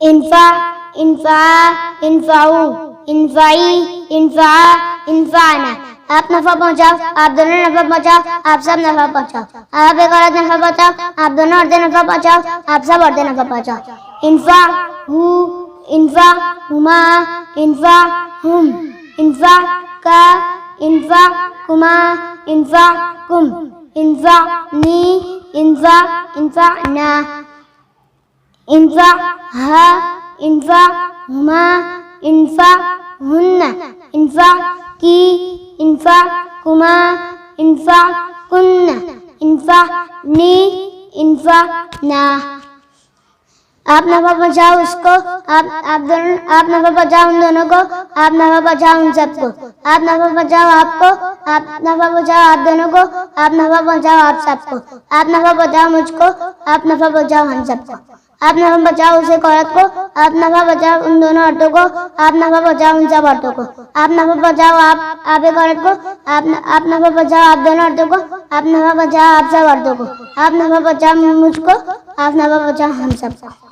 इन्फा, इन्फा, इन्फाऊ, इन्फाई, इन्फा, इन्फाना। आप नफा पहुंचाओ, आप दोनों नफा पहुंचाओ, आप सब नफा पहुंचाओ। आप एक औरत नफा पहुंचाओ, आप दोनों औरतें नफा पहुंचाओ, आप सब औरतें नफा पहुंचाओ। इन्फा हु, इन्फा हुमा, इन्फा हुम, इन्फा का, इन्फा कुमा, इन्फा कुम, इन्फा नी, इन्फा, इन्फा ना। इन्फा हा, इन्फा हुमा, इन्फा हुन्ना, इन्फा की, इन्फा कुमा, इन्फा कुन्ना, इन्फा नी, इन्फा ना। आप नफा पहुंचाओ उसको, आप दोनों, आप नफा पहुंचाओ उन दोनों को, आप नफा पहुंचाओ उन सबको। आप नफा पहुंचाओ आपको, आप नफा पहुंचाओ आप दोनों को, आप नफा पहुंचाओ आप सबको। आप नफा पहुंचाओ मुझको, आप नफा पहुंचाओ हम सबको। आप नफा पहुंचाओ उस एक औरत को, आप नफा पहुंचाओ उन दोनों औरतों को, आप नफा पहुंचाओ उन सब औरतों को। आप नफा पहुंचाओ आप एक औरत को, आप नफा पहुंचाओ आप दोनों औरतों को, आप नफा पहुंचाओ आप सब औरतों को। आप नफा पहुंचाओ मुझको, आप नफा पहुंचाओ हम सबको।